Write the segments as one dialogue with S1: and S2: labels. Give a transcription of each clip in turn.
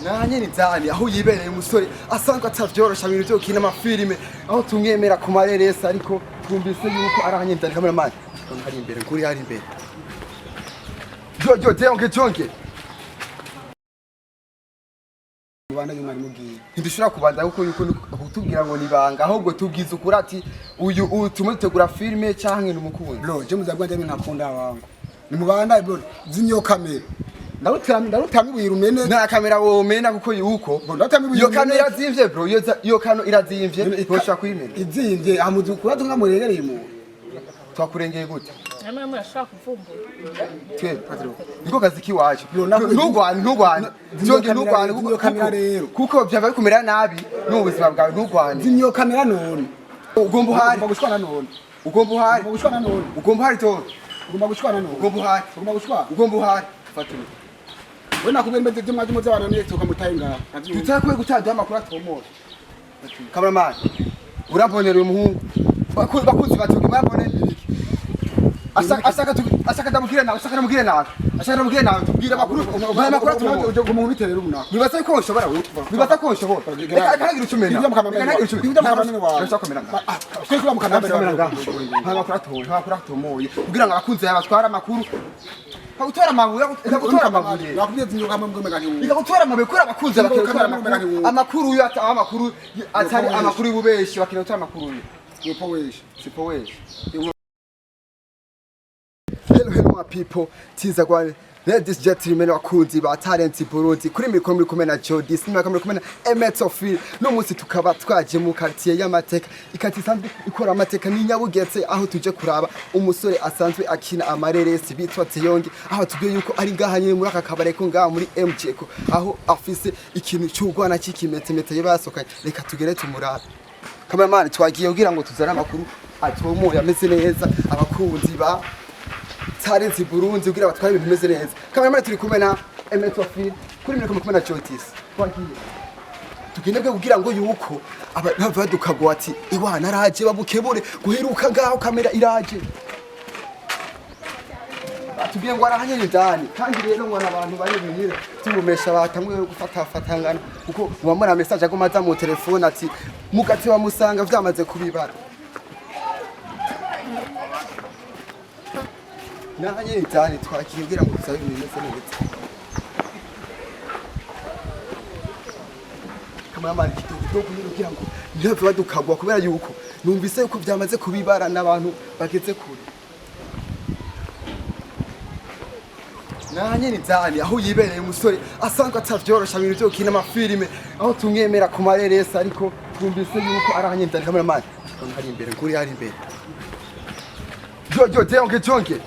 S1: nanye nizani aho yibereye umusore asanzwe atavyorosha ibintu byo kina amafilime aho tumwemera ku mareresa ariko twumvise yuko arahanye ndari cameraman hari imbere kuri hari imbere jo Diongue
S2: Bana y'umwari mugiye
S1: ntidushira kubanda kuko yuko kutubwira ngo nibanga ahubwo tubwiza ukuri ati uyu tumutegura filime canke n'umukunzi
S2: bro je muzagwanje ntakunda wangu ni mubanda bro zinyo kamera ndarutamibwira umene
S1: na kamera wo mena kuko yuko iyo kamera zimvye bro iyo kano irazimvye ntoshaka kuyimena
S2: izimvye amuzu kuba tungamuregereye mu
S1: twakurengeye gute
S3: namwe murashaka kuvumbura
S1: twe patro niko kazi kiwacu ntugwane
S2: zinyo kamera rero
S1: kuko byava bikumera nabi n'ubuzima bwawe ntugwane
S2: zinyo kamera none
S1: ugomba uhari
S2: gushwana none
S1: ugomba uhari
S2: gushwana none
S1: ugomba uhari to
S2: ugomba gushwana none
S1: ugomba uhari fatuma
S2: wena kubembe byo mwaje muzabana neza ukamutayinga
S1: tutakwe gutanda amakuru atomora Kamaramaza urabonera uyu muhungu bakunzi batuge babone asaka ndamubwire nawe tubwira amakuru
S2: uje kumubiterera umuna
S1: nibaza ko ushobora akagira ucumena nta atomoye kugira ngo abakunzi batwara amakuru Gutora amabuye gutora amabuye kuri abakunzi bakora amakuru amakuru atari amakuru y'ububeshi bakina gutora amakuru sipoweshi Hello my people tizagwane ladies gentlemen wakunzi ba talent Burundi kuri mikoro muri kumwe na Jody sinima kamera kumwe na Emetofil no munsi tukaba twaje mu quartier y'amateka ikati sanzwe ikora amateka ni Nyabugetse aho tuje kuraba umusore asanzwe akina amareresi bitwa Diongue aho tugiye yuko ari ngahanye muri aka kabare ko ngaha muri MJ ko aho afise ikintu cy'ugwana cy'ikimetemete yabasokanye reka tugere tumurabe Cameraman twagiye kugira ngo tuzane amakuru atomoye ameze neza abakunzi ba Talent Burundi kugira batware ibintu bimeze neza. Kamaramaza turi kumwe na Emetofil kuri mwe kumwe na Jotis. Twagiye. Tugende bwe kugira ngo yuko abadukagwa ati iwana araje babukebure guheruka ngaho kamera iraje. Batubwiye ngo arahanye ndani kandi rero ngo abantu bari binire tumumesha batamwe gufatangana kuko uwamara message agomaza mu telefone ati mugati wa musanga vyamaze kubibara. Nanye ndani twakigira ngo tusabe ibintu neza Kamaramaza kitoko kugira ngo ntave badukagwa kubera yuko numvise yuko byamaze kubibara n'abantu bageze kure nanye ndani aho yibereye umusore asanzwe atavyorosha ibintu byo kina amafilime aho tumwemera ku mareresa ariko twumvise yuko arahanye ndani Kamaramaza hari imbere kuri hari imbere Diongue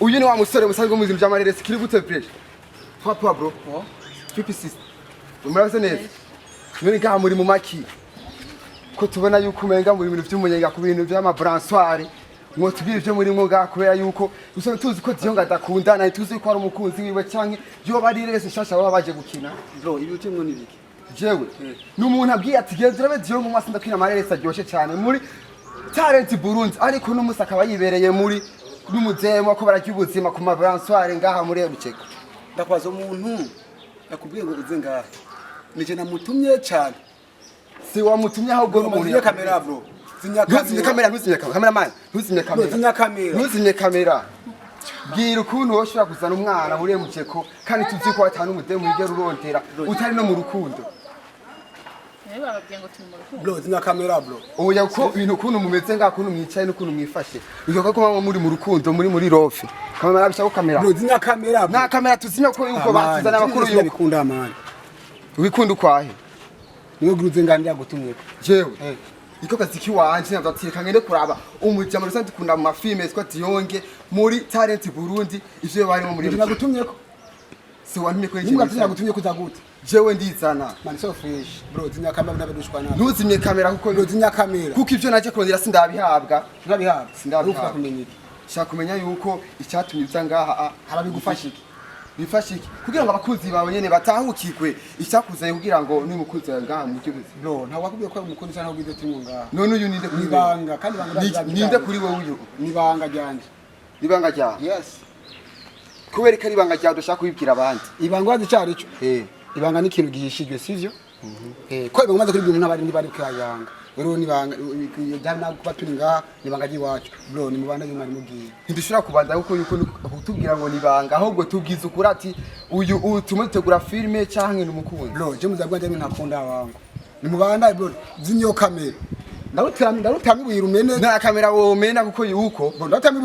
S1: uyu ni wa musore musanzwe muzi mjamareresi kiri gute fresh papa bro pipi sis umuraze neza none ngaha muri mu maki ko tubona yuko umenga muri ibintu by'umunyenga ku bintu by'ama bransoire ngo tubire byo muri mwo ngaha kubera yuko usanga tuzi ko Diongue adakundana tuzi ko ari umukunzi wiwe canke yo bari rese shasha baba baje gukina
S2: bro ibi utemwe nibiki
S1: jewe n'umuntu abwiye ati geze rabe Diongue mu masinda kwina amareresi aryoshe cyane muri Talent Burundi ariko n'umusaka bayibereye muri n'umuzemo ko barajya ubuzima ku mabransoire ngaha muri Ruceko
S2: ndakwaza umuntu yakubwiye ngo uze ngaha nije namutumye cyane
S1: si wamutumye ahubwo n'umuntu
S2: ya kamera bro
S1: ntuzimye kamera bwira ukuntu woshobora kuzana umwana muri Ruceko kandi tuzi ko atanu umudemu yigera urondera utari no mu rukundo
S2: bro zinya kamera bro
S1: oya ko ibintu kuntu mumeze ngakuntu mwicaye no kuntu mwifashe bivuga ko muri mu rukundo muri rofe Kamaramaza bishaka kamera
S2: bro zinya kamera
S1: na kamera tuzinya ko yuko batuzana amakuru yo
S2: bikunda amani
S1: ubikunda kwahe
S2: niyo guruze ngandya gutumye
S1: jewe iko kazi kiwanje navyatireka ngende kuraba umujama rusanzwe dukunda mu mafilme yitwa Diongue muri Talent Burundi ivyo barimo muri
S2: nagutumye ko
S1: si wantumye ko
S2: nagutumye kuza gute
S1: jewe ndizana
S2: man so fresh bro zinya kamera ndabedushwana
S1: ntuzimye kamera kuko
S2: bro zinya kamera
S1: kuko ivyo naje kurondera sindabihabwa
S2: sindabihabwa kumenya iki
S1: shaka kumenya yuko icyatumye uza ngaha
S2: harabigufasha iki
S1: bifasha iki kugira ngo abakunzi bawe nyene batahukirwe icyakuzanye kugira ngo ni mukunzi wawe ngaha mu gihugu
S2: bro nta wakubwiye ko umukunzi cyane ubwize turi ngaha
S1: none uyu ninde kuri
S2: banga kandi banga
S1: ninde kuri wowe uyu
S2: nibanga ryanje
S1: ibanga rya
S2: yes
S1: kubera ko ari ibanga rya dushaka kubibwira abandi
S2: ibanga wazi cyari cyo ibanga ni ikintu gihishijwe sivyo ko ibanga kuri umuntu abari ntibari kuyanga rero nibanga yajana kuba turi ngaha nibanga giwacu bro ni mubanda y'umwari mugiye
S1: ntidushobora kubanza kuko yuko kutubwira ngo nibanga ahubwo tubwiza ukuri ati uyu tumutegura filme canke n'umukunzi
S2: bro je muzabwanje ntakunda wangu ni mubanda bro zinyo kamera ndarutami wirumene
S1: na kamera womena kuko yuko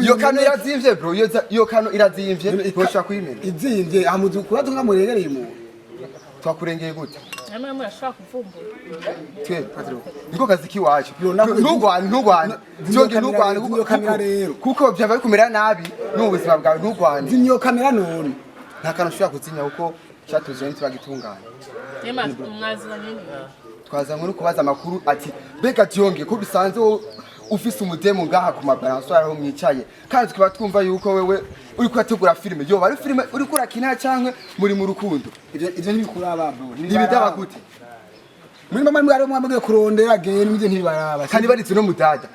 S1: iyo kamera irazimvye bro iyo kano irazimvye ntoshaka kuyimena
S2: izimvye amuzu kubazo nkamuregereye mu
S1: twakurengeye gute
S3: namwe murashaka kuvumbura
S1: twe patro niko kazi kiwacu ntugwane Diongue ntugwane kuko kamera rero kuko byava bikumera nabi n'ubuzima bwawe ntugwane
S2: zinyo kamera none
S1: nta kantu ushobora kuzinya kuko cyatuzanye tubagitunganya
S3: yema mwazira nini
S1: twazanywe no kubaza amakuru ati bega Diongue ko bisanzwe ufise umudemo ngaha ku mabalance aho mwicaye kandi tukaba twumva yuko wewe uri kwategura filme yo bari filme uri kurakina canke muri mu rukundo
S2: ivyo ntibikura bro
S1: nibidaba gute
S2: muri mama mwari mwamagiye kurondera game nje ntibaraba
S1: kandi baritse no mudada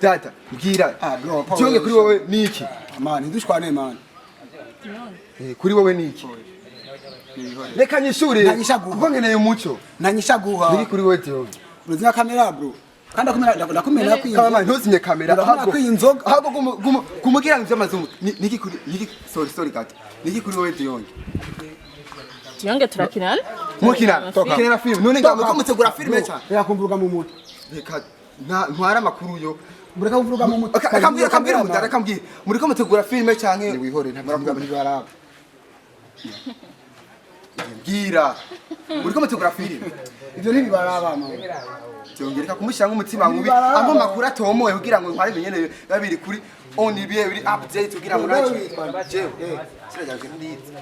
S1: dada mbwira Diongue kuri wowe niki
S2: man ndushwane man
S1: kuri wowe niki reka nyishure kuko ngeneye umuco
S2: nanyishaguha
S1: niki kuri wowe Diongue
S2: uruzinga kamera bro kandi ndakumena kwiye
S1: kama ntuzinye kamera
S2: ahubwo kwinzoga
S1: ahubwo kumugira ivy'amazungu niki kuri niki sorry gato niki kuri wowe Diongue
S3: Diongue turakinana
S1: mukina toka film none ngamo ko mutegura filme cyane
S2: yakumvuruga mu mutwe
S1: reka ntwara makuru yo
S2: mureka kuvuruga mu mutwe
S1: kambira mudara kambira muri ko mutegura filme cyane
S2: ni wihore ntabwo baraba
S1: mbwira muri ko mutegura filme
S2: ivyo ntibibaraba mama
S1: Diongue reka kumushyira nk'umutima mubi amo makuru atomoye kugira ngo ntware binyene babiri kuri on biri update kugira ngo naje jewe sirajaje ndize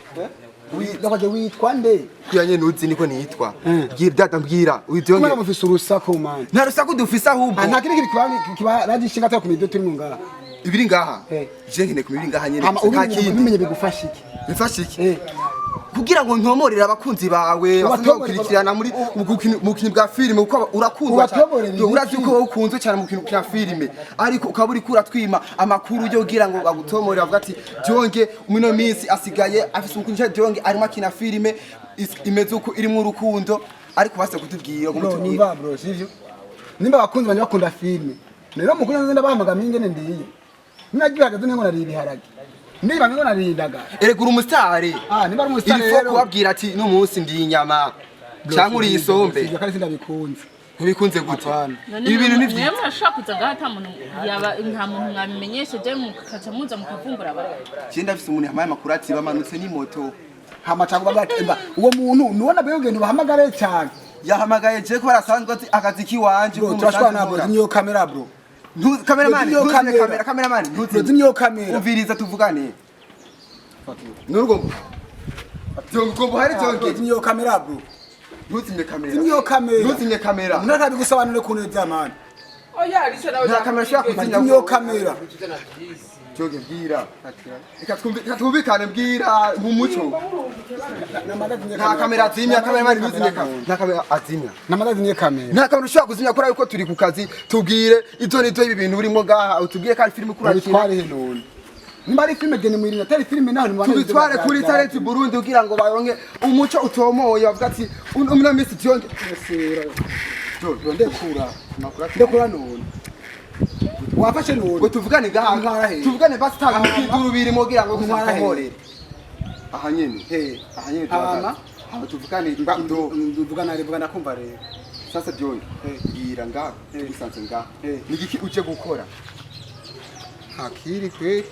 S2: Ndakaje witwa nde
S1: kuyanye nuzi niko nitwa bwira data mbwira Diongue
S2: mwana mufise urusako man
S1: nta rusaku dufise ahubwo
S2: nta kiri kiba ragishinga cyo kumidyo turi mu ngaha
S1: ibiri ngaha je nkene kumibiri ngaha nyene
S2: nta kindi bimenye bigufasha iki
S1: bifasha iki kugira ngo ntomorere abakunzi bawe bakurikirana muri mu kintu bwa filime uko urakundwa cyane urazi uko ukunzwe cyane mu kintu cya filime ariko ukaba uri kuratwima amakuru yo kugira ngo bagutomorere bavuga ati Diongue umino minsi asigaye afise umukunzi Diongue arimo akina filime imeze uko iri mu rukundo ariko base kutubwira ngo
S2: mutubwire bro sivyo nimba abakunzi banje bakunda filime rero mukuru nzenda bahamaga mingene ndiye ninagihaga ngo nari ibiharage niba ngo narindaga
S1: eregura umusitari
S2: niba ari umusitari
S1: rero ilifo kubabwira ati no munsi ndi inyama cyangwa uri isombe
S2: ibyo kandi sindabikunze
S1: ntibikunze gute ibi bintu ni
S3: byiza murashaka kuzaga hata muntu yaba nta muntu mwabimenyesheje mukaca muza mukavumbura abantu
S1: cyenda afise umuntu yamaye amakuru ati bamanutse ni moto
S2: hamacago bagatemba uwo muntu nuona bwegendo bahamagare cyane
S1: yahamagaye je ko barasanzwe ati akazi kiwanje
S2: ko turashwana bro niyo kamera bro
S1: Cameraman
S2: ntuzimyo kamera
S1: umviriza tuvugane nurugombo Diongue hari Diongue
S2: ntuzimyo kamera bro
S1: ntuzimye kamera
S2: nakabi gusobanure kuneza man
S4: oya liso nawe
S1: nta kamera shaka kuzinya
S2: ntuzimyo kamera
S1: Diongue bwira reka twumvikane bwira mu muco nta kamera azimya cameraman ntuzimye nta kamera azimya
S2: namadazinye kamera
S1: nta kamera ushaka kuzimya kora yuko turi ku kazi tubwire ivyo nito ibi bintu urimo ngaha utubwire kandi filime kurakina
S2: none nimba ari filime gene mwirina atari filime naho ni
S1: tubitware kuri talent Burundi kugira ngo bayonge umuco utomoye bavuga ati umuna Miss Diongue
S2: ndekura none wafashe none
S1: ngo tuvugane ngaha tuvugane basi taga mukiduru birimo kugira ngo kuzakomorere aha nyene aha tuvugane
S2: nduvugana rivugana kumva rero
S1: sasa Diongue yira ngaha tubisanze ngaha nigiki uje gukora
S2: hakiri kwe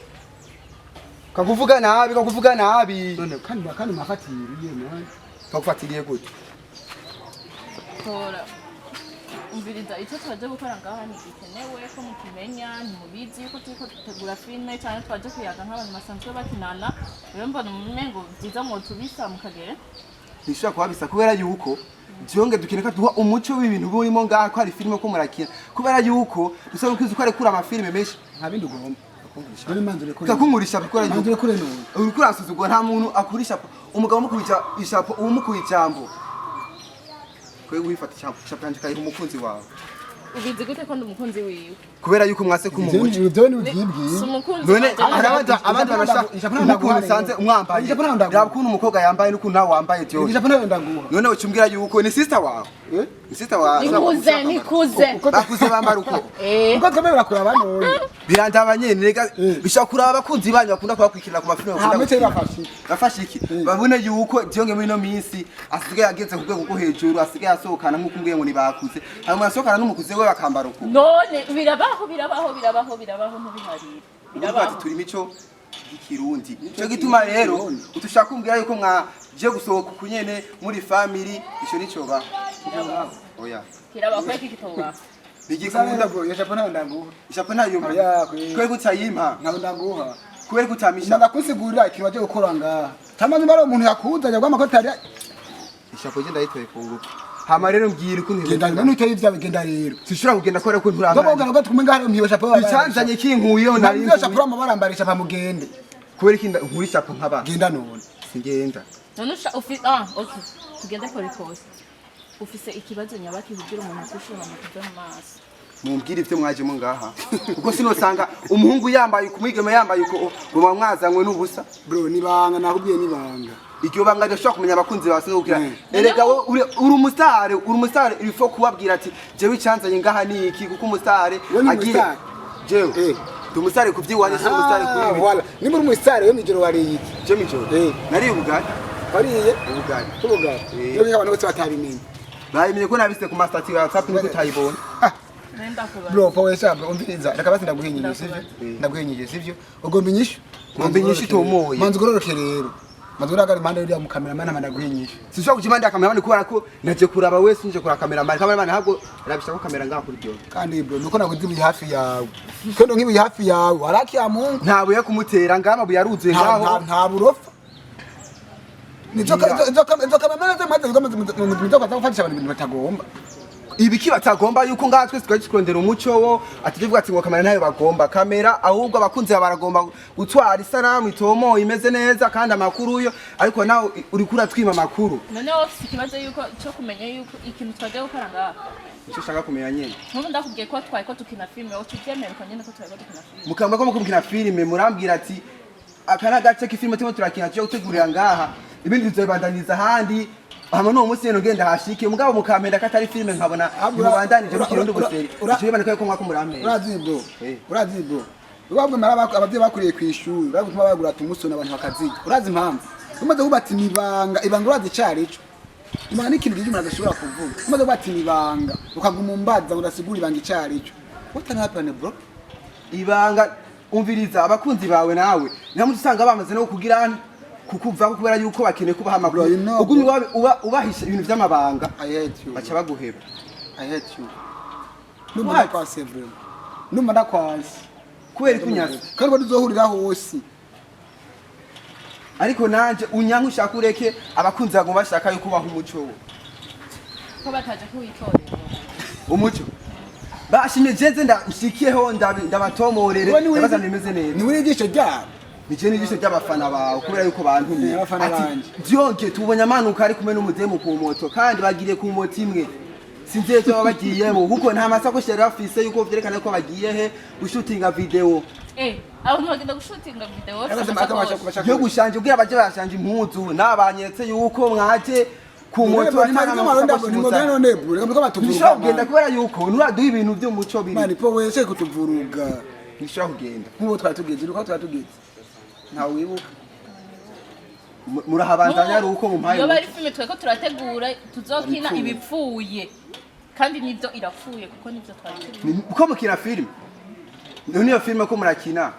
S1: kakuvuga nabi
S2: none kandi mafatiriye man
S1: kakufatiriye gute
S3: tora umviriza icyo twaje gukora ngaha ni gikenewe ko mukimenya ntimubizi ko turiko dutegura filime cyane twaje kuyaga nk'abantu basanzwe bakinana rero mbona umengo byiza ngo tubisa mukagere
S1: nishaka kwabisa kubera yuko Diongue dukeneka duha umuco w'ibintu burimo ngaha ko ari filime ko murakina kubera yuko dusaba kwiza ko ari kura amafilime menshi
S2: nta bindi ugomba none manzure kure
S1: kakungurisha bikora yuko
S2: manzure kure none
S1: uri kurasuzugwa nta muntu akurisha umugabo mukubita ishapo umukuye ijambo kwe wifata ishapo yanje kayiha umukunzi wawe
S3: ubizi gute ko ndi umukunzi wiwe
S1: kubera yuko mwase kumubuca
S2: ibyo ni ubwibwi
S3: si umukunzi
S1: none
S3: wanje
S1: abandi barashaka usanze umwambaye raba ukuntu umukobwa yambaye n'ukuntu nawe wambaye Diongue
S2: ijapo nawe ndaguha
S1: none ucumbwira yuko ni sister wawe ni sister wawe
S3: nikuze
S1: bakuze bambara uko
S2: uko twemera kuraba none
S1: birandaba nyene rega bishaka kuraba abakunzi banyu bakunda kubakwikirira ku mafilme
S2: hamwe bafashiki
S1: bafashiki babone yuko Diongue muri no minsi asigaye ageze ku rwego rwo hejuru asigaye asohokana nk'uko umbwiye ngo nibakuze hanyuma asohokana n'umukuze we bakambara uko
S3: none birabaho ntubiharire
S1: birabaho turi mico ikirundi cyo gituma rero utushaka kumbwira yuko mwaje gusohoka kunyene muri family ico nico ba oya
S3: kiraba kwa iki kitoba
S2: Nigikunda go ijapo nawe ndaguha
S1: ijapo nayo kwe gutayimpa
S2: nawe ndaguha
S1: kubera gutamisha
S2: ndakusigurira ikintu waje gukora ngaha tamaze mbara umuntu yakuzanya kwa makotari
S1: ijapo je ndayitoye kunguka hama rero mbwira ukuntu
S2: genda nuko ivya bigenda rero
S1: sishura kugenda kora ko nturanga
S2: ngoboga ngo tukume ngaho mpiwe japo
S1: bicanzanye kinkuyeho nari
S2: nari japo amabarambarisha pa mugende
S1: kubera ikinda nkuri japo nkaba
S2: genda none
S1: singenda
S3: none okay tugende kuri kose ufise ikibazo nyabaki kugira umuntu akushura mu kuva mu maso
S1: mumbwira ivyo mwaje mu ngaha uko sinosanga umuhungu yambaye kumwigeme yambaye uko ngo mwazanywe n'ubusa
S2: bro nibanga nakubwiye nibanga
S1: iryo banga rishobora kumenya abakunzi bawe kugira erega uri umusitari ifo kubabwira ati jewe icanzanye ngaha ni iki kuko umusitari agiye jewe ndi umusitari kuvyiwanye si umusitari kuri ibi
S2: voilà nimba uri umusitari we mijoro wariye iki
S1: je mijoro nariye ubugari
S2: wariye
S1: ubugari
S2: yo abantu bose batabimenye
S1: bayimenye ko nabise ku mastati ya WhatsApp niko utayibona
S2: bro powe shabwe umviriza reka basi ndaguhinyije sivyo ndaguhinyije sivyo ugomba inyishu
S1: tomoye
S2: manzi gororoke rero Mazuraga impande yuri mu cameraman amanaguhinyisha.
S1: Sishobora kujimanda cameraman kubera ko naje kuraba wese nje kura cameraman ntabwo rabishaka kamera ngaha kuri Diongue.
S2: Kandi bro nuko naguzibuye hafi yawe. Kondo nkibuye hafi yawe waraki ya Mungu.
S1: Ntabuye kumutera ngama buyaruzuye ngaho.
S2: Nta burofa. Nizo cameraman zamaze gufatisha abantu batagomba.
S1: Ibiki batagomba yuko ngaha twese twakikondera umuco wo ativuga ati ngo kamera nayo bagomba kamera ahubwo abakunzi baragomba gutwara isanamu itomo imeze neza kandi amakuru yo ariko nawe uri kura twima makuru
S3: none ofisi kibazo yuko cyo kumenya yuko ikintu twaje gukora ngaha
S1: icyo shaka kumenya nyene
S3: nkubu ndakubwiye ko twaye ko tukina filme o tubyemera ko nyene ko twaye ko tukina filme
S1: mukamba ko mukina filme murambwira ati akana gace k'ifilme timo turakina cyo gutegurira ngaha ibindi bizobandaniza handi hama no musi yeno genda hashike mugabo mukampenda katari filme nkabona mubandanije rukirundi ubuseri cyo biboneka ko mwako murampe
S2: urazi bro ubwo mara abavye bakuriye kwishuri bagutuma bagura tumusona abantu bakaziga urazi impamvu umaze kubati nibanga ibanga urazi carico imana n'ikintu gije umuntu adashobora kuvuga umaze kubati nibanga ukaguma umbaza urasigura ibanga icarico what can happen bro
S1: ibanga umviriza abakunzi bawe nawe ntamwe usanga bamaze no kugirana kukuva ko kubera yuko bakeneye kubaha amakuru ugumye ubahisha ibintu by'amabanga baca baguheba
S2: I hate you numara kwase bro numara kwase
S1: kubera kunyaza
S2: kandi ko duzohurira hose
S1: ariko nanje unyanka ushaka ureke abakunzi bagomba bashaka yuko baha umuco wo
S3: ko bataje kuwitorera
S1: umuco bashimye jeze ndashikiyeho ndabatomorere ndabaza nimeze neza
S2: ni muri gisho ryabo
S1: Nije nijisho ry'abafana bawe kubera yuko bantumye ati Diongue tubonye amanuka ari kumwe n'umudemu ku moto kandi bagiriye ku moto imwe sinze cyo bagiyemo kuko nta masakoshi yari afise yuko vyerekana ko bagiye he gushutinga video
S3: aho ntagenda gushutinga video
S1: yo gushanje ubwira baje bashanje impuzu nabanyetse yuko mwaje ku moto nishobora kugenda kubera yuko nturaduha ibintu by'umuco biri
S2: mani po wese kutuvuruga
S1: nishobora kugenda
S2: nk'ubu twatugeze uko twatugeze
S1: nta wibuka murahabandanya ari uko mumpaye
S3: yo bari filme tweko turategura tuzokina ibipfuye kandi nivyo irapfuye kuko nivyo twari
S1: uko mukina filme none iyo filme ko murakina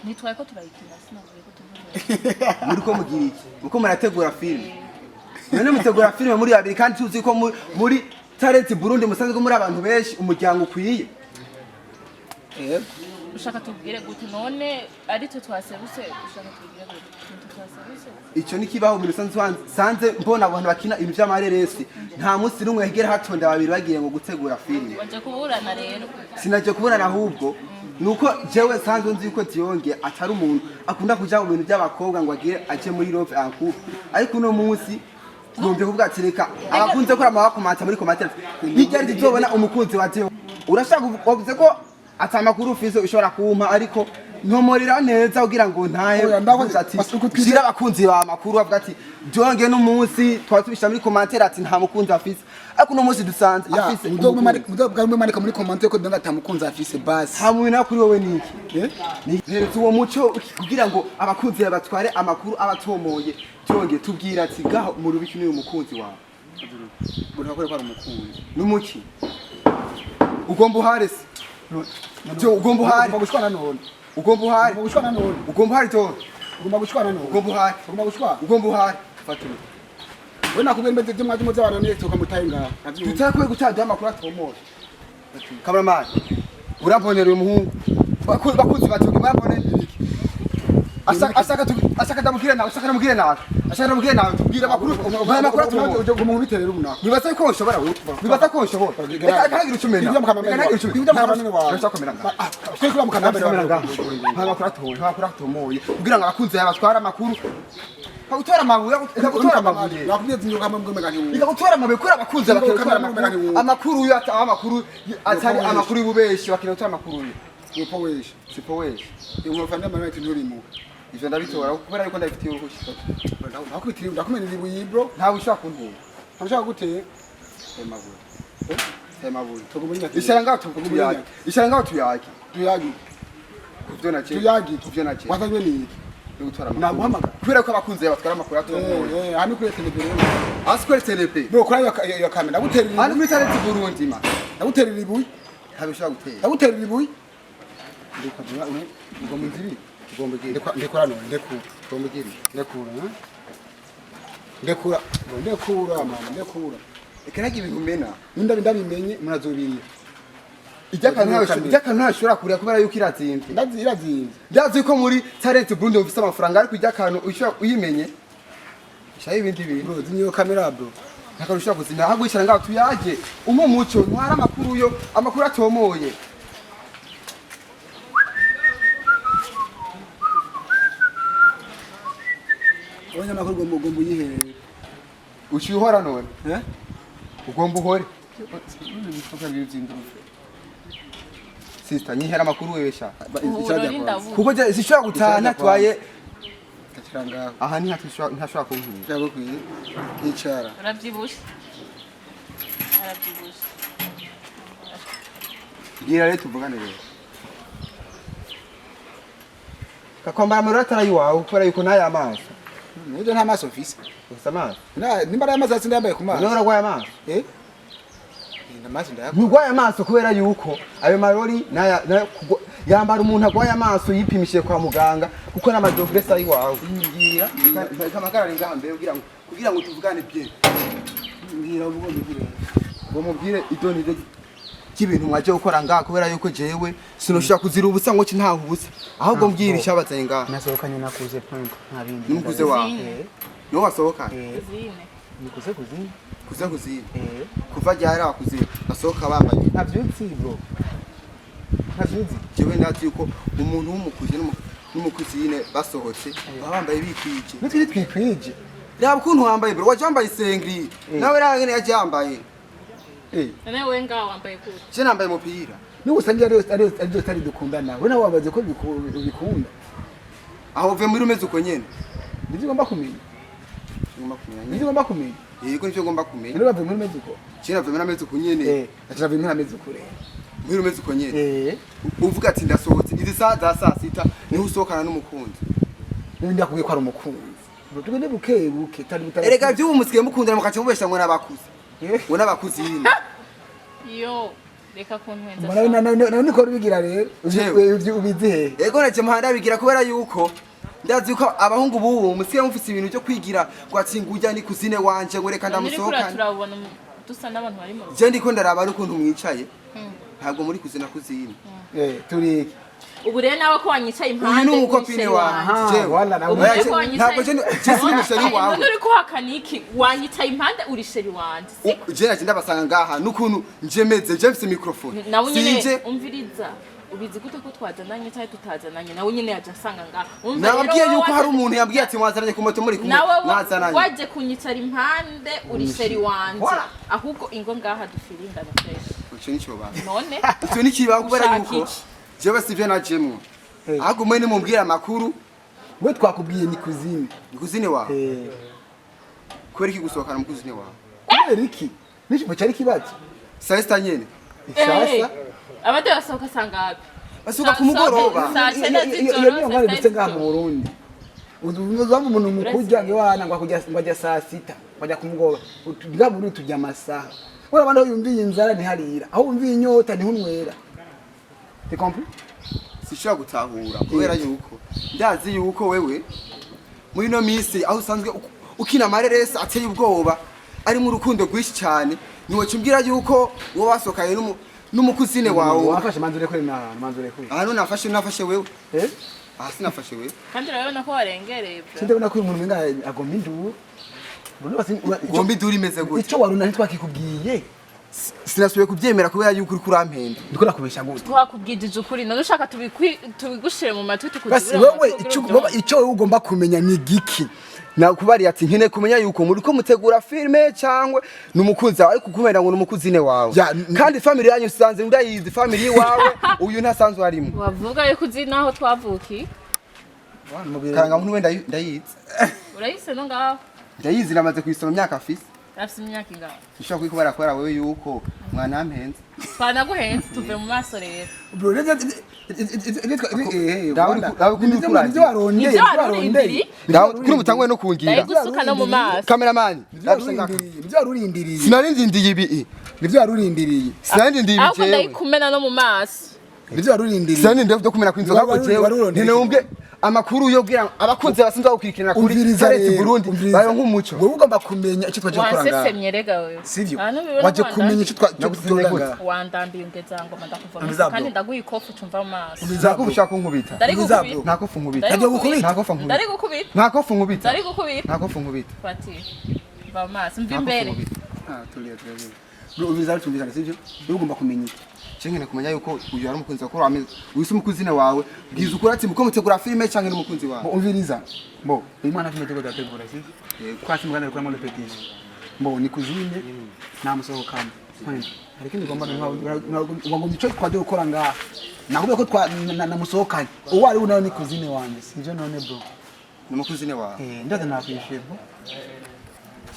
S3: ni tweko turayikina sinavuye ko tuvuye
S1: muri ko mugira iki uko murategura filme none mutegura filme muri babiri kandi tuzi ko muri Talent Burundi musanzwe muri abantu benshi umuryango ukwiye
S3: ushaka tubwire gute none ari twe twaseruse ushaka tubwire gute twaseruse
S1: ico nikibaho mu sanze mbona abantu bakina ibintu by'amareresi nta munsi rumwe hegera hatonda babiri bagiye ngo gutegura filme
S3: waje kuburana rero
S1: sinaje kuburana ahubwo nuko jewe sanze nzi yuko Diongue atari umuntu akunda kuja mu bintu by'abakobwa ngo agire aje muri love en couple ariko no munsi ngombe kuvuga ati reka abakunze ko amabako mata muri commentaire bijya rizobona umukunzi wa Diongue urashaka kuvuze ko atamakuru ufise ushobora kumpa ariko ntomorera neza kugira ngo ntahe shira abakunzi ba makuru avuga ati Diongue n'umunsi twatubisha muri commentaire ati nta mukunzi afise ariko no munsi dusanze afise
S2: mudobwa marika muri commentaire ko Diongue atamukunzi afise basi
S1: hamwe na kuri wowe niki heretse uwo muco kugira ngo abakunzi batware amakuru abatomoye Diongue tubwira ati gaho mu rubiki n'uyu mukunzi wawe
S2: urakore kwa umukunzi
S1: n'umuki ugomba uharese ugomba uhari
S2: gushwana none
S1: ugomba uhari
S2: gushwana none
S1: ugomba uhari to
S2: ugomba gushwana none
S1: ugomba uhari ugomba uhari fatuma
S2: we nakubwira mbete byo mwaje muze abantu netse ukamutaye ngaho
S1: tutakwe gutanga amakuru atomora Kamaramaza urabonera uyu muhungu bakunzi batuge babone asaka ndamubwire nawe tubwira amakuru atomora
S2: uje kumubiterera umunaka
S1: nibaza ko ushobora nibaza ko ushobora kanagira ucumena
S2: ibyo mkamamene wawe
S1: urakomera
S2: twe kuba mukamamene
S1: amakuru atomoye kugira ngo abakunzi yabatwara amakuru Kagutora amabuye
S2: nakubwiye zinyoka mwe gani
S1: ikagutora amabuye kuri abakunzi bakira amakuru yo amakuru atari amakuru y'ububeshi bakira gutora amakuru yo sipoweshi
S2: umufana mama ati nturimo
S1: ivyo ndabitora kubera yuko ndabifitiye uruhushya
S2: nakubitira ndakumenera ibuye bro
S1: ntawe ushaka kuntuba
S2: ntabashaka guteye
S1: mabuye ishara ngaho tuyaki kuvyo nake
S2: watanywe niki
S1: naguhamagara kubera ko abakunzi batwara amakuru atomoye
S2: hano kuri televiziyo
S1: hasi kuri televiziyo
S2: bro kuri iyo kamera ndaguterera
S1: hano kuri talent Burundi ma
S2: ndaguterera ibuye
S1: ntabishaka gutera
S2: ndaguterera ibuye
S1: ugomba inziri ugomba giri
S2: ndekura none ndekura
S1: ugomba giri
S2: ndekura mama ndekura
S1: ikanagi ibihumena
S2: ndabimenye murazobiriye
S1: Ijyaka ntashobora kurira kubera yuko irazinze.
S2: Irazinze.
S1: Ndazi ko muri talent Burundi ufite amafaranga ariko ijyakano uyimenye. Shaye ibindi bintu.
S2: Bro, zinyo kamera bro.
S1: Nakarushaka kuzina hagwishara ngaho tuyaje. Umuco ntwara amakuru yo amakuru atomoye.
S2: Onya makuru gombo yiherere.
S1: Ushihora none. Ugomba uhore. Sister nyihera makuru wesha kuko je sishobora gutana twaye
S2: takiranga
S1: aha ni ntashobora kunkira
S2: cyabo kwiye icara
S3: urabyibushe
S1: gira rero tuvugane rero kakwambara amarira atari iwawe kubera yuko ntayo amaso
S2: nibyo nta maso ofisi
S1: gusa amaso
S2: nimbara y'amaso atsinda yambaye ku maso
S1: nora gwa amaso
S2: amaso ndayako
S1: nugwaye amaso kubera yuko ayo marori yambara umuntu agwaye amaso yipimishije kwa muganga kuko n'amadogress ari wawe ngira kamakara ringa mbere kugira ngo tuvugane bye ngira ngo mubwire idoni cy'ibintu mwaje gukora ngaha kubera yuko jewe sinoshaka kuzira ubusa ngo ntaho ubusa ahubwo mbwira icyabatanye ngaha
S2: nasohokanye nakuze point nta bindi
S1: n'umukuze wawe no wasohoka
S2: nikuze kuzini
S1: kuva ryari abakuze basohoka bambaye
S2: ntavyutsi bro ntavyutsi
S1: jewe ndazi yuko umuntu w'umukuze n'umukuzine basohotse bambaye bikwije
S2: nitwe twikwije
S1: raba ukuntu wambaye bro wajambaye isengri nawe rangene yajambaye
S3: none we ngaho wambaye kuri
S1: je nambaye umupira
S2: n'ubusangiye ari tari dukundana we nawe wabaze ko bikunda
S1: aho uve muri umeze uko nyene
S2: nivyo ugomba kumenya
S1: yego nivyo ngomba kumenya
S2: rero bave muri mezuko
S1: kera bave muri mezuko nyene
S2: atira bimwe mezuko rero
S1: muri mezuko nyene uvuga ati ndasohotse izi saa sita niho usohokana n'umukunzi
S2: n'ibindi yakubwiye ko ari umukunzi tugende buke tari butari
S1: erega byo umusikiye mukundana mukaca mubesha ngo nabakuze ngo nabakuze yine
S3: yo reka kuntwenza
S2: nawe niko bigira rero ubizi he
S1: yego naje muhanda bigira kubera yuko ndazi ko abahungu bubu musiye mufise ibintu byo kwigira gwatsinguja ni kuzine wanje ngo reka ndamusohokana
S3: turabona dusa n'abantu bari mu
S1: je ndiko ndaraba n'ukuntu mwicaye ntabwo muri kuzina kuzine
S2: turi
S3: ubu rero nawe ko wanyicaye impande
S1: uyu n'umukopine wanje ntabwo je n'umusheri wawe
S3: uri kuhakana iki wanyicaye impande uri sheri wanje
S1: je naje ndabasanga ngaha n'ukuntu njemeze je mfise microphone
S3: nawe nyine umviriza ubizi gute ko twazananye cyangwa tutazananye nawe nyine yaje asanga ngaha
S1: nababwiye yuko hari umuntu yabwiye ati mwazananye ku moto muri kumwe
S3: mwazananye waje kunyicara impande uri sheri wanje ahubwo ingo ngaha dufiringana fresh
S1: cyo nico ba
S3: none
S1: cyo nikiba kubera
S3: Ushaka
S1: yuko
S3: iki?
S1: jewe sivyo najemwo ahubwo mwe nimumbwira amakuru
S2: we twakubwiye ni kuzini
S1: kuzine wawe kweri iki gusohokana mu kuzine wawe
S2: kubera iki nisho cyari kibazo
S1: Saista nyene
S2: sasa
S3: abandi basohoka sangapi
S1: basuka ku mugoroba
S2: iyo niyo ngari dufite ngaha mu Burundi uzamo umuntu mukujya ngewana ngo ajya saa 6 bajya kumugoroba tugira muri tujya amasaha ora bandi yumviye inzara ntiharira aho umviye inyota ntihunwera tu compris
S1: sishobora gutahura kubera yuko ndazi yuko wewe muri no misi aho usanzwe ukina amareresi ateye ubwoba ari mu rukundo rwinshi cyane niwe cyumbwira yuko wowe wasokaye n'umukuzine wawe
S2: wafashe manzure kuri na manzure kuri
S1: hano nafashe wewe sinafashe wewe
S3: kandi urabona ko warengereye bro
S2: sindabona ko umuntu wenga agomba induru
S1: gomba iduri imeze gute
S2: icyo waruna ntitwakikubwiye
S1: sinasubiye kubyemera kubera yuko uri kurampenda
S2: ndiko nakubesha gute
S3: twakubwije ukuri none ushaka tubigushire mu matwi
S2: basi wewe icyo wowe ugomba kumenya ni giki
S1: nakubariye ati nkene kumenya yuko muri ko mutegura filme cyangwe numukunzi wawe ariko kumera ngo numukuzine wawe kandi family yanyu usanze ndayizi family wawe uyu ntasanzwe arimo
S3: wavuga yuko uzi naho twavuki
S1: karanga muntu wenda ndayizi
S3: urayise no ngaho
S1: ndayizi namaze kwisoma imyaka afise
S3: afise imyaka ingaho
S1: ushaka kwikubara kwera wewe yuko mwana ampenze
S3: twanaguhenze tuve mu maso rero
S2: bro
S1: kuri mutangwe no kungira
S3: ndayigusuka no mu maso
S1: cameraman
S2: nivyo warurindiriye
S1: sinarindiriye ibi
S2: nivyo warurindiriye
S1: sinarindiriye
S3: ahubwo ndayikumena no mu maso
S2: nivyo warurindiriye
S1: sinarindiriye byo kumena kwinzoga ko jewe ntinombe amakuru yo gira abakunze basinzwe gukurikirana kuri Tareti Burundi bayo nk'umuco
S2: wowe ugomba kumenya icyo twaje gukora ngaha
S3: wasesemye rega wewe
S2: sivyo waje kumenya icyo twaje gukora ngaha
S3: wandambiye ungeza ngo ndakuvoma kandi ndaguye ikofu cumva mu maso
S1: bizako ushaka nkubita ntako fu nkubita
S2: ntabyo gukubita
S1: ntako fu nkubita
S3: ndari gukubita
S1: ntako fu nkubita
S3: ndari gukubita
S1: ntako fu nkubita
S3: fati va mu maso mvi imbere
S2: tuliye bro bizako tumvikana sivyo ugomba kumenya iki
S1: Chengene kumenya yuko uyu ari umukunzi wakora ameze wise umukuzine wawe bwiza ukora ati muko mutegura filme cyangwa n'umukunzi wawe
S2: umviriza mbo uyu mwana filme tego dategura sivyo kwa simu kana kwa repetition mbo ni kuzine na musohokana ariko ngomba ngo mico twaje gukora ngaha nakubye ko namusohokanye uwo ari unawe ni kuzine wanjye sivyo none bro
S1: ni umukuzine wawe
S2: ndaza nakwishe bro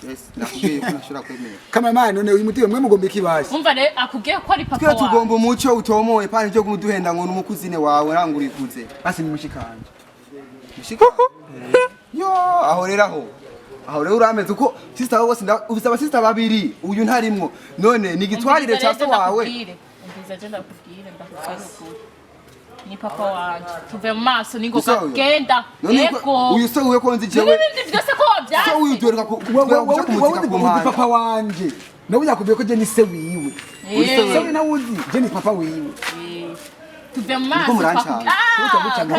S1: yes nakubwiye ko nashobora kwemera
S2: cameraman none uyu mutiwe mwe mugomba ikibashye
S3: umva re akubwiye ko ari papa
S1: wawe twe tugomba umuco utomoye pani byo kumuduhenda ngo n'umukuzine wawe rangurikuze
S2: basi ni mushikanje
S1: mushika yo aho rero urameze uko sister wawe bose ufite abasister babiri uyu ntarimwo none ni gitwarire cyaso wawe
S3: umviza je ndakubwire ukuri ni papa wanje tuve mu maso ningoga genda yego
S1: uyu se uwe ko nzi jewe
S3: ibindi byose ko byase
S1: se uyu doreka ku
S2: wowe papa wanje nawe yakubwiye ko je ni se wiwe se nawe uzi je ni papa wiwe
S3: tuve mu maso
S1: ko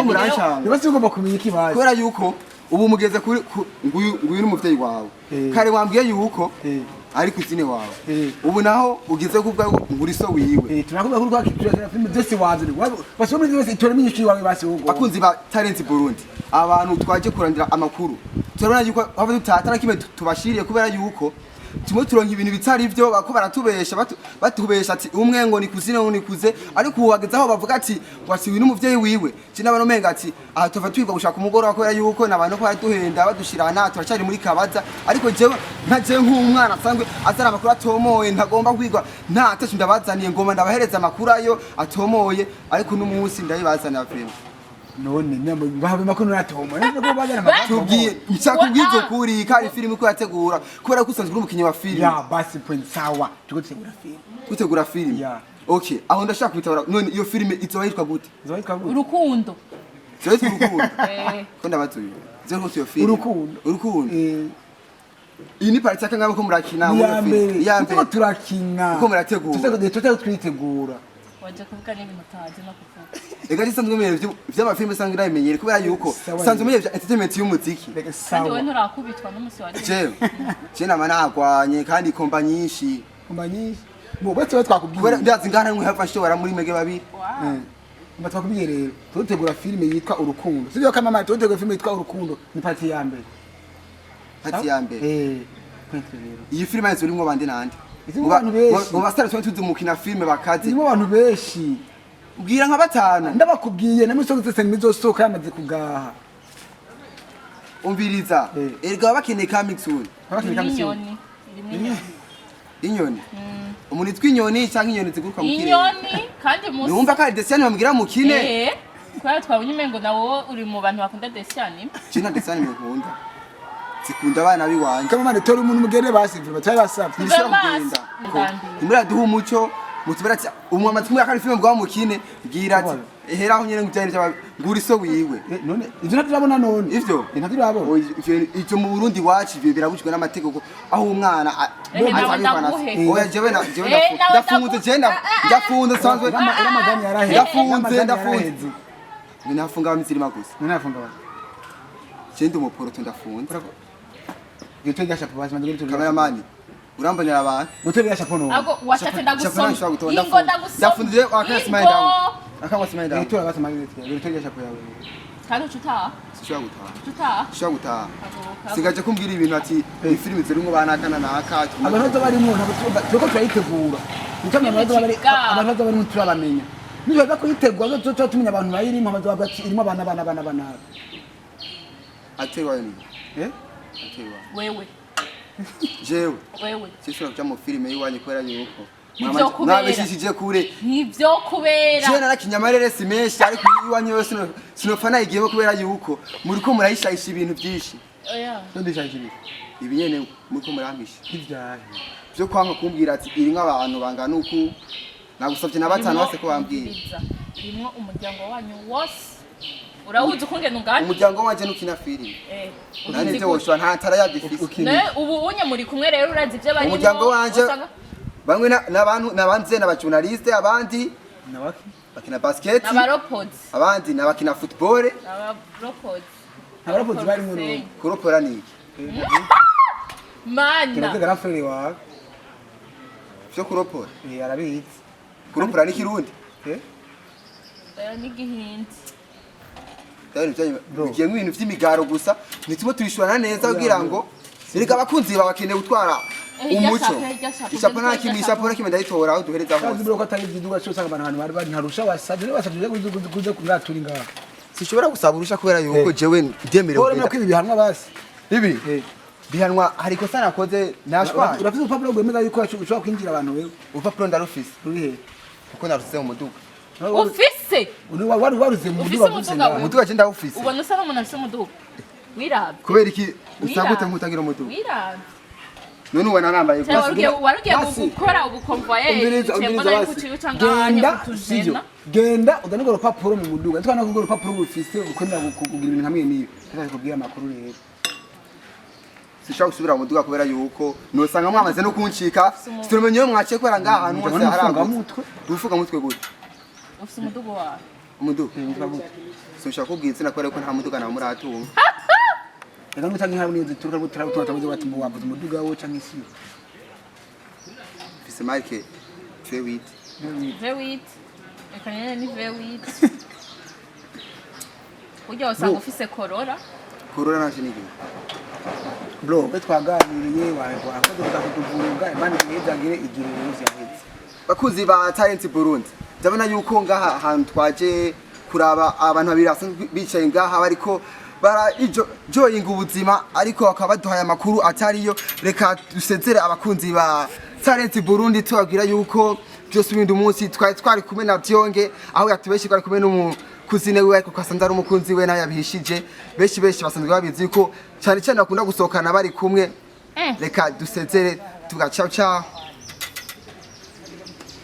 S1: murancanga
S2: basi ugomba kumenya ikibazo
S1: kubera yuko ubu mugeze kuri nguyu n'umuvyeyi wawe kare wambwiye yuko ari kuzine wawe ubu naho ugeze kubwa nguri so wiwe
S2: tunakuba kuri kwa kitura filme byose wanzure basomwe byose itoramenye ishi wawe basi ugo
S1: akunzi ba Talent Burundi abantu twaje kurandira amakuru turabona yuko aba tutatara kimwe tubashiriye kubera yuko tumwe turonka ibintu bitari byo bako baratubesha batubesha ati umwe ngo ni kuzine ngo ni kuze ariko uwageze aho bavuga ati wasi winu muvyeyi wiwe cina bano menga ati aha tuva twiga gushaka umugoro wakora yuko nabantu ko baduhenda badushirana turacari muri kabaza ariko jewe ntaje nk'umwana sangwe azara amakuru atomoye ntagomba kwigwa nta tacu ndabazaniye ngoma ndabahereza amakuru ayo atomoye ariko n'umunsi ndayibazana film
S2: none nyambo bahabe makuru natoma nako bazana makuru
S1: tubwiye nsakubwizo kuri kari film ko yategura kubera ko usanzwe umukinyi wa film
S2: ya basi point sawa tugutegura film
S1: gutegura film
S2: ya
S1: okay aho ndashaka kubitabara none iyo film izoba yitwa gute
S3: urukundo
S1: Zose urukundo ko ndabatuye zero iyo film urukundo iyi ni party yakanga ko murakina
S2: ya mbere turakina
S1: ko murategura
S2: twitegura
S3: waje kuvuga n'ibintu utaje no kuvuga
S1: ega gisanzwe mwe vy'amafilme sanzwe ndabimenyere kubera yuko sanzwe mwe entertainment y'umuziki
S3: kandi wowe nturakubitwa n'umusi wari
S1: je nama nagwanye kandi komba nyinshi
S2: bo bose twakubwiye
S1: ndazi ngana nkwe hafa shobora muri mege babiri
S2: twakubwiye rero tutegura filme yitwa urukundo sivyo kama mama tutegura filme yitwa urukundo ni party ya mbere
S1: iyi filime yanzu urimo bande nande
S2: Izimo abantu benshi.
S1: mu basitari tuba tuzi mukina filime bakazi
S2: Irimo abantu benshi.
S1: ubwira nka batanu
S2: Ndabakubwiye na misoko zose nimizosoka yamaze kugaha.
S1: umviriza erega bakeneye coming soon
S3: inyoni
S1: inyoni umuntu itwa inyoni cyangwa inyoni ziguruka mu kirere
S3: inyoni kandi musi
S1: numva ko ari Desiane bamubwira mukine
S3: kubera twabonye umengo nawo uri mu bantu bakunda Desiane
S1: Cina Desiane mukunda zikunda abana biwanje
S2: Kama mane tori umuntu mugere basivye batari basavye.
S1: ntibishobora kugenda nimura duha umuco mutubera ati umwamazi kumwe akari filime bwa mukine bwira ati eheraho nyene ngujyane cyaba nguri so wiwe
S2: None ivyo ntaturabona none.
S1: ivyo
S2: Ntaturabona.
S1: ivyo mu Burundi wacu ivyo birabujwe n'amategeko aho umwana oya jewe ndafunze jenda ndafunze sanzwe
S2: Ramadani yaraheze.
S1: ndafunze ninafunga amizirima gusa
S2: Ninafunga bana.
S1: jenda umuporoto ndafunze
S2: Gito gasha kubaza mandiri tu.
S1: kameramani urambonera abantu
S2: Gito gasha pono.
S3: ago washatse ndagusoma ingo ndagusoma
S1: ndafunze akasima ndamu akangwa sima ndamu
S2: Gito gasha mandiri tu. Gito gasha po yawe.
S3: kandi ucuta
S1: sishobora gutaha sigaje kumbwira ibintu ati ifilime zirimo banakana naka
S2: Abantu barimo ntabwo turayitegura. Nitamye abantu barimo turabamenya. Niyo bakuyitegura zo tumenya abantu bayirimo amazo irimo abana.
S1: atewa ni atewa
S3: wewe
S1: jewe sishobora kuja mu filime yiwanye kwera yuko mwabeshishije kure
S3: nivyo kubera
S1: je narakinyamarere si menshi ariko yiwanye yose sinofana igiyemo kubera yuko muriko murayishayisha ibintu byinshi
S3: oya
S2: Ndishayisha
S1: ibi nyene muriko murampisha
S2: ibyahe.
S1: byo kwanga kumbwira ati irimwe abantu bangana uku nagusavye na batanu bose ko bambwiye
S3: irimo umuryango wanyu wose urawuzi ukungena ungana
S1: umuryango wanje nukina filime nani byo woshwa nta tara yadifise
S3: ne ubu unye muri kumwe rero urazi ibyo barimo
S1: umuryango wanje bamwe n'abantu nabanze n'abajournaliste abandi
S2: Nabaki?
S1: bakina basket
S3: n'abaropods
S1: abandi n'abakina football
S3: n'abaropods
S2: Abaropods bari mu rugo.
S1: kuropora niki
S3: mana
S2: Kirazega rafere wa.
S1: byo kuropora
S2: Arabizi.
S1: kuropora ni kirundi
S3: n'igihindi
S1: bigiye nk'ibintu vy'imigaro gusa ntitumo tuyishwana neza kugira ngo erega abakunzi bakeneye gutwara umuco ishapo nta kimwe ishapo nta kimwe ndayitora aho duhereza hose
S2: Kazi bro ko atari igiduga cyo sanga abantu bari ntarusha wasabye kuze kuraturi ngaha.
S1: sishobora gusaba urusha kubera yuko jewe ndemerewe
S2: Bora mko ibi bihanwa basi.
S1: ibi bihanwa hari kosa nakoze nashwa
S2: Urafite urupapuro rwemeza yuko ushobora kwinjira abantu wewe.
S1: urupapuro ndarufise
S2: Ruri he?
S1: kuko narusize mu muduga
S3: ufise
S2: Waruze mu
S3: Ufise
S2: muduga
S3: umuduga we?
S1: umuduga je ndawufise
S3: ubona usa n'umuntu afise umuduga wirabye
S1: kubera iki usagute mutagira umuduga
S3: wirabye
S1: none ubona nambaye
S3: warugiye gukora ubukonvoye cyembona yuko uciye ucanganya kutujena
S2: genda udane ngo urupapuro mu muduga twana ko urupapuro rufise ukonera kugira ibintu hamwe n'ibi tutaje kubwira amakuru rero
S1: sishaka gusubira mu muduga kubera yuko nosanga mwamaze no kuncika situmenye yo mwaciye kubera ngaha hantu hose harangutse ufuga mutwe gute
S3: ufise umuduga wawe
S1: umuduga sinshaka kubwira insina kubera yuko nta muduga nawe muratunga
S2: reka ngutange hamwe n'iyo zituruka gutuma bati mu wavuze umuduga wo canke isi
S1: mfise marke V8
S3: V8 reka nyene ni V8 ujya usanga ufise korora
S1: naje n'igihe
S2: bro betwaganiriye wakoze kutuvunga imana yizagire igihe uzi yaheze
S1: bakuzi ba talent Burundi ndabona yuko ngaha hantu twaje kuraba abantu babiri basanzwe bicaye ngaha bariko bara joyinga ubuzima ariko bakaba baduhaye amakuru atariyo reka dusezere abakunzi ba talent Burundi tubabwira yuko byose ibindi umunsi twari kumwe na Diongue aho yatubeshye twari kumwe n'umukuzine we ariko kasanze ari umukunzi we nayo yabihishije benshi basanzwe babizi ko cyane bakunda gusohokana bari kumwe reka dusezere tugaca ciao